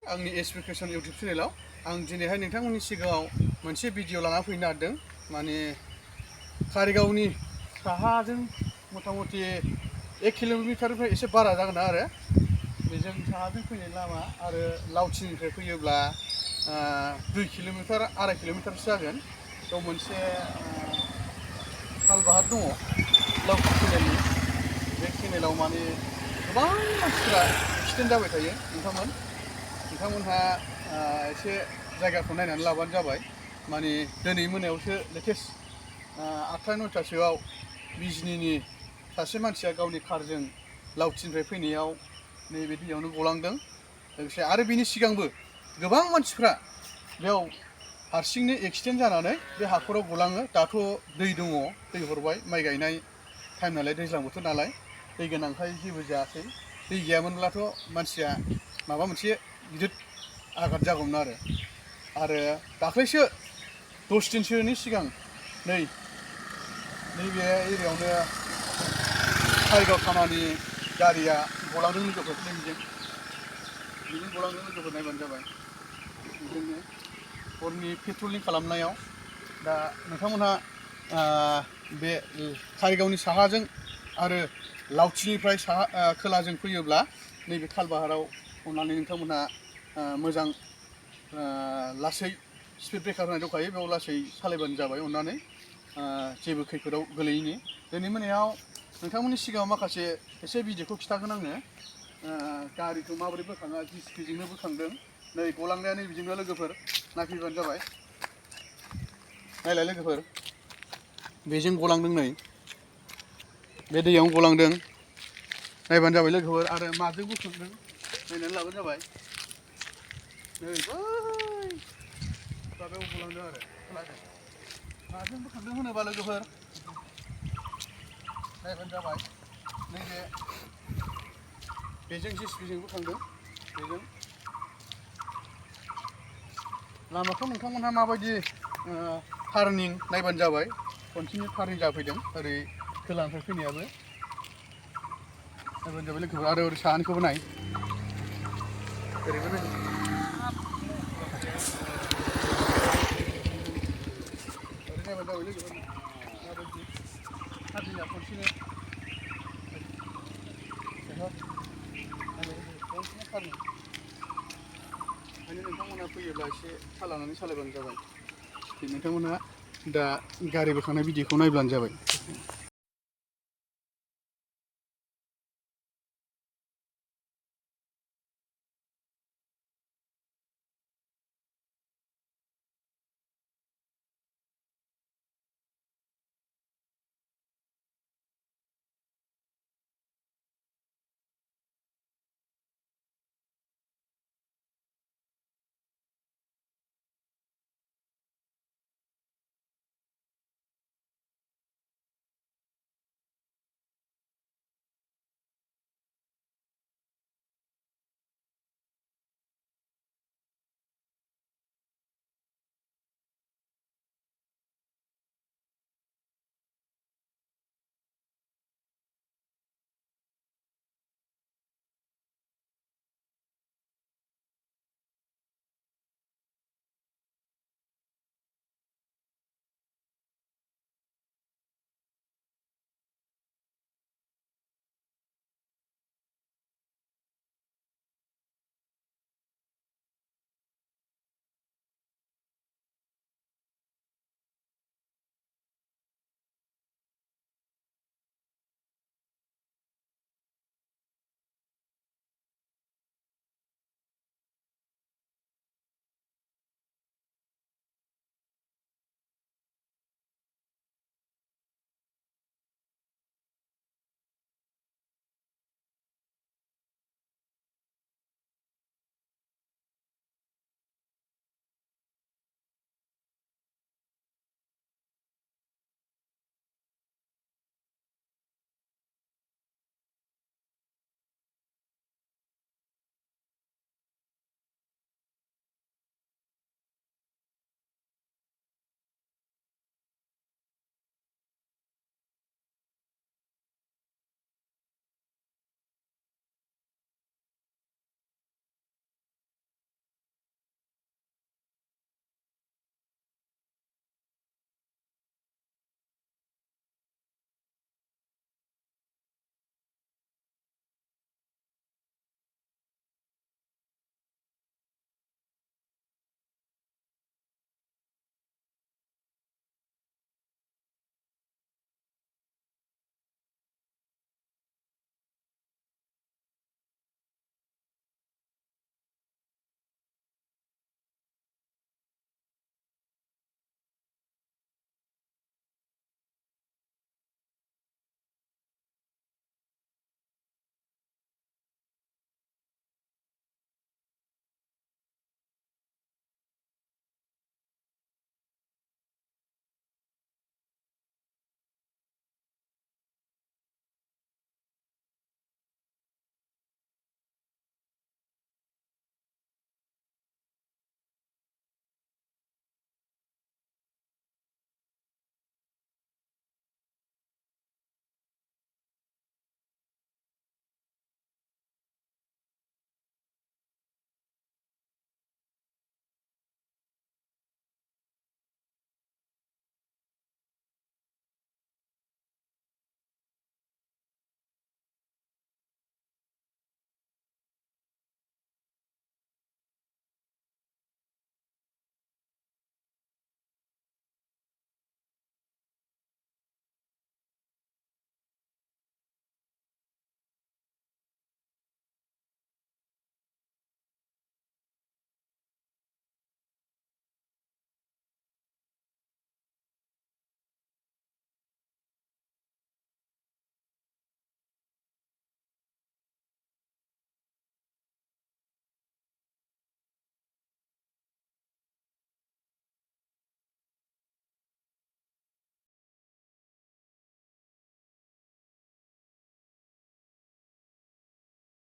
आंनि एसपिकेसन इउटुब चेनेलाव आं दिनैहाय नोंथांमोननि सिगाङाव मोनसे भिडिअ लाना फैनो नागिरदों। माने कारिगावनि साहाजों मथा मथि 1 किल'मिटारनिफ्राय एसे बारा जागोन आरो बेजों साहाजों फैनाय लामा आरो लावथिनिफ्राय फैयोब्ला 2 किल'मिटार 2.5 किल'मिटारसो जागोन। बेयाव मोनसे खालबाहार दङ लावथि केनेलनि। बे केनेलाव माने गोबां मानसिफ्रा एक्सिडेन्ट जाबाय थायो। नोंथांमोनहा एसे जायगाखौ नायनानै लाबानो जाबाय। माने दिनै मोनायावसो लेटेस्ट 8टा 9टासोआव बिजनीनि सासे मानसिया गावनि कारजों लावथिनिफ्राय फैनायाव नैबे दैयावनो गलांदों। लोगोसे आरो बिनि सिगांबो गोबां मानसिफ्रा बेयाव हारसिंनो एक्सिडेन्ट जानानै बे हाखराव गलाङो। दाथ' दै दङ, दै हरबाय, माइ गायनाय टाइम नालाय, दैज्लां बोथोर नालाय, दै गोनांखाय जेबो जायाखै। दै गैयामोनब्लाथ' मानसिया माबा मोनसे गिदिर आघात जागौमोन आरो दाख्लैसो 10 दिनसोनि सिगां नैबे एरियायावनो कारिगाव थानानि गारिया गलांदों लोगोफोर। बेजों गलांदों लोगोफोर, नायबानो जाबाय। बेजोंनो हरनि पेट्रलिं खालामनायाव दा नोंथांमोनहा बे कारिगावनि साहाजों आरो लावथिनिफ्राय खोलाजों फैयोब्ला नैबे खालबाहाराव अननानै नोंथांमोनहा मोजां लासै स्पिड ब्रेकार होनाय दंखायो, बेयाव लासै सालायबानो जाबाय अननानै, जेबो खैफोदाव गोलैयैनि। दिनै मोनायाव नोंथांमोननि सिगाङाव माखासे एसे भिडिअखौ खिन्थागोन आङो। गारिखौ माबोरै बोखाङा, जिसिपिजोंनो बोखांदों। नै गलांनाया नै बिजोंनो लोगोफोर, नायफैबानो जाबाय। नायलाय लोगोफोर, बेजों गलांदों, नै बे दैयावनो गलांदों। नायबानो जाबाय लोगोफोर। आरो माजों बोखांदों नायनानै लाबानो जाबाय। नै बै माबायाव गलांदों आरो खोलाजों। माजों बोखांदों होनोबा लोगोफोर नायबानो जाबाय। नैबे बेजों जिसिपिजों बोखांदों। बेजों लामाखौ नोंथांमोनहा माबायदि टार्निं नायबानो जाबाय। कन्टिनिउ टार्निं जाफैदों ओरै खोलानिफ्राय फैनायाबो। नायबानो जाबाय लोगोफोर। आरो ओरै साहानिखौबो नाय, ओरैबो नाय। ओरै नायबानो जाबाय लोगोफोर, माबायदि टार्निंआ कन्टिनिउ टार्निं। ओंखायनो नोंथांमोनहा फैयोब्ला एसे थाल लानानै सालायबानो जाबाय। नोंथांमोनहा दा गारि बोखांनाय भिडिअखौ नायब्लानो जाबाय।